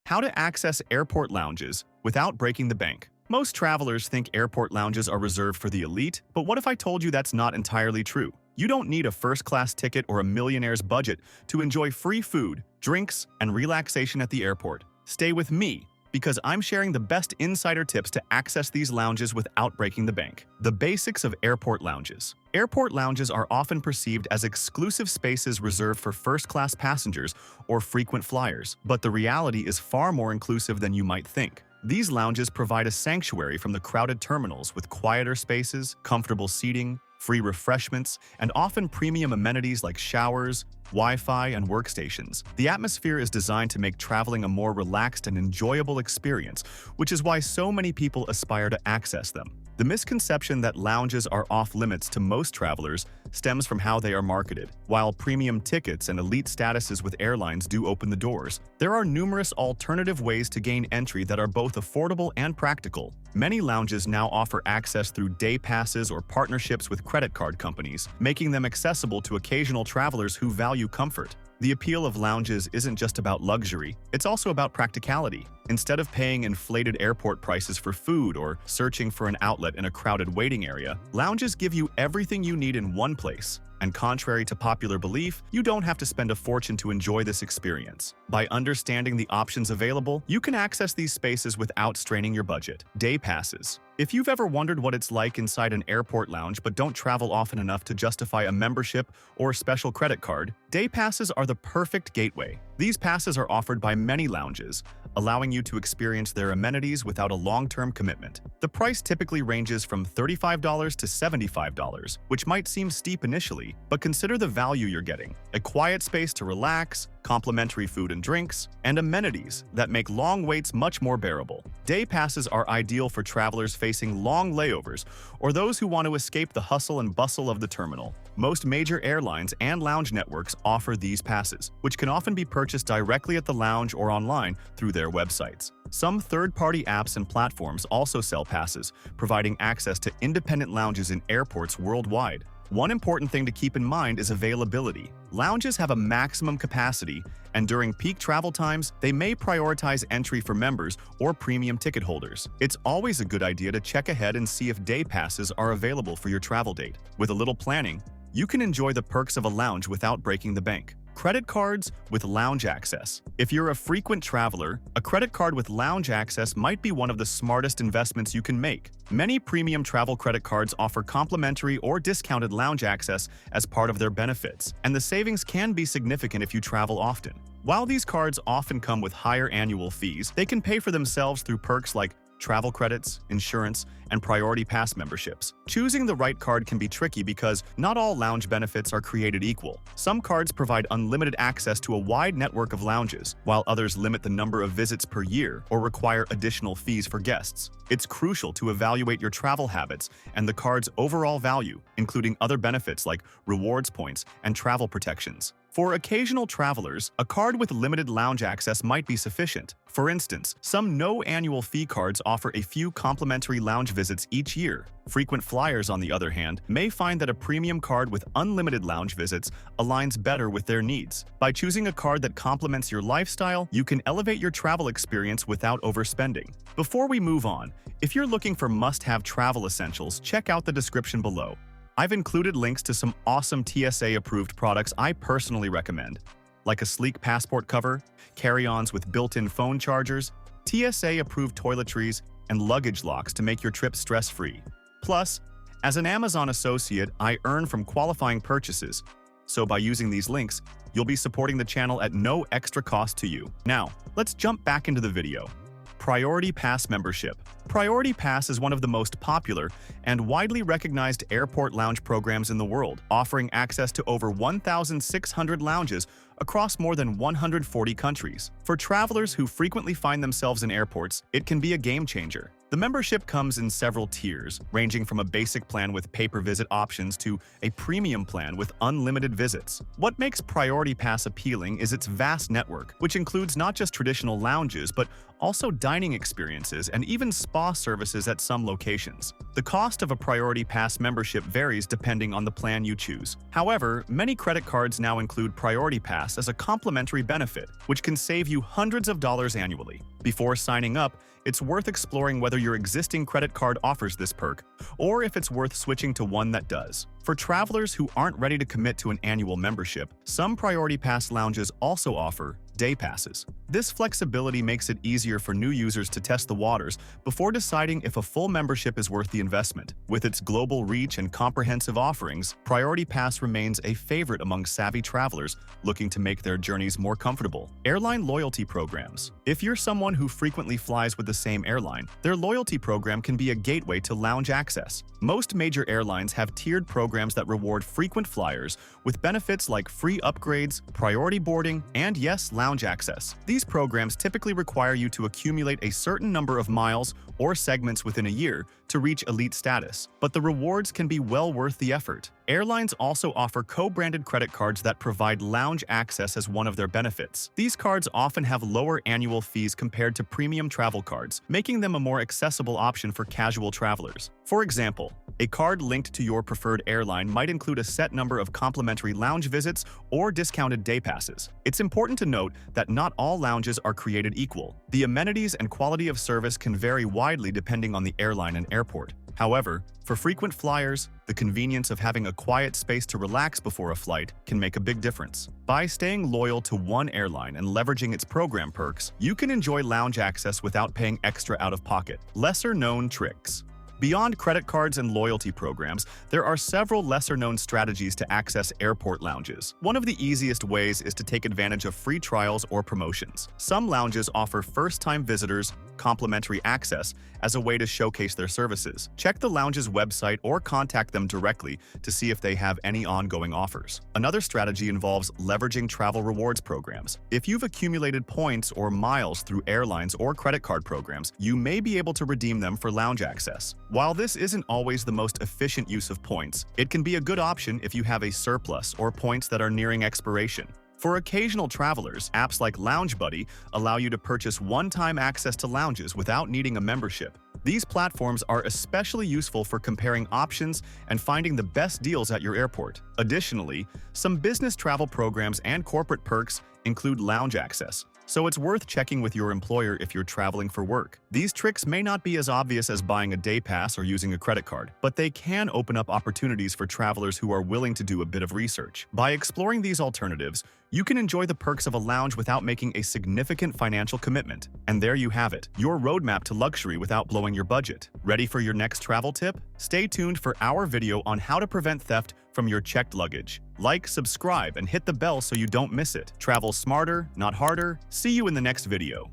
How to access airport lounges without breaking the bank. Most travelers think airport lounges are reserved for the elite, but what if I told you that's not entirely true? You don't need a first-class ticket or a millionaire's budget to enjoy free food, drinks, and relaxation at the airport. Stay with me, because I'm sharing the best insider tips to access these lounges without breaking the bank. The basics of airport lounges. Airport lounges are often perceived as exclusive spaces reserved for first-class passengers or frequent flyers, but the reality is far more inclusive than you might think. These lounges provide a sanctuary from the crowded terminals with quieter spaces, comfortable seating, free refreshments, and often premium amenities like showers, Wi-Fi, and workstations. The atmosphere is designed to make traveling a more relaxed and enjoyable experience, which is why so many people aspire to access them. The misconception that lounges are off-limits to most travelers stems from how they are marketed. While premium tickets and elite statuses with airlines do open the doors, there are numerous alternative ways to gain entry that are both affordable and practical. Many lounges now offer access through day passes or partnerships with credit card companies, making them accessible to occasional travelers who value comfort. The appeal of lounges isn't just about luxury, it's also about practicality. Instead of paying inflated airport prices for food or searching for an outlet in a crowded waiting area, lounges give you everything you need in one place. And contrary to popular belief, you don't have to spend a fortune to enjoy this experience. By understanding the options available, you can access these spaces without straining your budget. Day passes. If you've ever wondered what it's like inside an airport lounge but don't travel often enough to justify a membership or special credit card, day passes are the perfect gateway. These passes are offered by many lounges, allowing you to experience their amenities without a long-term commitment. The price typically ranges from $35 to $75, which might seem steep initially, but consider the value you're getting. A quiet space to relax, complimentary food and drinks, and amenities that make long waits much more bearable. Day passes are ideal for travelers facing long layovers or those who want to escape the hustle and bustle of the terminal. Most major airlines and lounge networks offer these passes, which can often be purchased directly at the lounge or online through their websites. Some third-party apps and platforms also sell passes, providing access to independent lounges in airports worldwide. One important thing to keep in mind is availability. Lounges have a maximum capacity, and during peak travel times, they may prioritize entry for members or premium ticket holders. It's always a good idea to check ahead and see if day passes are available for your travel date. With a little planning, you can enjoy the perks of a lounge without breaking the bank. Credit cards with lounge access. If you're a frequent traveler, a credit card with lounge access might be one of the smartest investments you can make. Many premium travel credit cards offer complimentary or discounted lounge access as part of their benefits, and the savings can be significant if you travel often. While these cards often come with higher annual fees, they can pay for themselves through perks like travel credits, insurance, and priority pass memberships. Choosing the right card can be tricky because not all lounge benefits are created equal. Some cards provide unlimited access to a wide network of lounges, while others limit the number of visits per year or require additional fees for guests. It's crucial to evaluate your travel habits and the card's overall value, including other benefits like rewards points and travel protections. For occasional travelers, a card with limited lounge access might be sufficient. For instance, some no-annual fee cards offer a few complimentary lounge visits each year. Frequent flyers, on the other hand, may find that a premium card with unlimited lounge visits aligns better with their needs. By choosing a card that complements your lifestyle, you can elevate your travel experience without overspending. Before we move on, if you're looking for must-have travel essentials, check out the description below. I've included links to some awesome TSA-approved products I personally recommend, like a sleek passport cover, carry-ons with built-in phone chargers, TSA-approved toiletries, and luggage locks to make your trip stress-free. Plus, as an Amazon associate, I earn from qualifying purchases, so by using these links, you'll be supporting the channel at no extra cost to you. Now, let's jump back into the video. Priority Pass membership. Priority Pass is one of the most popular and widely recognized airport lounge programs in the world, offering access to over 1,600 lounges across more than 140 countries. For travelers who frequently find themselves in airports, it can be a game changer. The membership comes in several tiers, ranging from a basic plan with pay-per-visit options to a premium plan with unlimited visits. What makes Priority Pass appealing is its vast network, which includes not just traditional lounges but also dining experiences and even spa services at some locations. The cost of a Priority Pass membership varies depending on the plan you choose. However, many credit cards now include Priority Pass as a complimentary benefit, which can save you hundreds of dollars annually. Before signing up, it's worth exploring whether your existing credit card offers this perk, or if it's worth switching to one that does. For travelers who aren't ready to commit to an annual membership, some Priority Pass lounges also offer day passes. This flexibility makes it easier for new users to test the waters before deciding if a full membership is worth the investment. With its global reach and comprehensive offerings, Priority Pass remains a favorite among savvy travelers looking to make their journeys more comfortable. Airline loyalty programs. If you're someone who frequently flies with the same airline, their loyalty program can be a gateway to lounge access. Most major airlines have tiered programs that reward frequent flyers with benefits like free upgrades, priority boarding, and yes, lounge access. These programs typically require you to accumulate a certain number of miles or segments within a year to reach elite status, but the rewards can be well worth the effort. Airlines also offer co-branded credit cards that provide lounge access as one of their benefits. These cards often have lower annual fees compared to premium travel cards, making them a more accessible option for casual travelers. For example, a card linked to your preferred airline might include a set number of complimentary lounge visits or discounted day passes. It's important to note that not all lounges are created equal. The amenities and quality of service can vary widely depending on the airline and airport. However, for frequent flyers, the convenience of having a quiet space to relax before a flight can make a big difference. By staying loyal to one airline and leveraging its program perks, you can enjoy lounge access without paying extra out of pocket. Lesser-known tricks. Beyond credit cards and loyalty programs, there are several lesser-known strategies to access airport lounges. One of the easiest ways is to take advantage of free trials or promotions. Some lounges offer first-time visitors complimentary access as a way to showcase their services. Check the lounge's website or contact them directly to see if they have any ongoing offers. Another strategy involves leveraging travel rewards programs. If you've accumulated points or miles through airlines or credit card programs, you may be able to redeem them for lounge access. While this isn't always the most efficient use of points, it can be a good option if you have a surplus or points that are nearing expiration. For occasional travelers, apps like Lounge Buddy allow you to purchase one-time access to lounges without needing a membership. These platforms are especially useful for comparing options and finding the best deals at your airport. Additionally, some business travel programs and corporate perks include lounge access, so it's worth checking with your employer if you're traveling for work. These tricks may not be as obvious as buying a day pass or using a credit card, but they can open up opportunities for travelers who are willing to do a bit of research. By exploring these alternatives, you can enjoy the perks of a lounge without making a significant financial commitment. And there you have it, your roadmap to luxury without blowing your budget. Ready for your next travel tip? Stay tuned for our video on how to prevent theft from your checked luggage. Like, subscribe, and hit the bell so you don't miss it. Travel smarter, not harder. See you in the next video.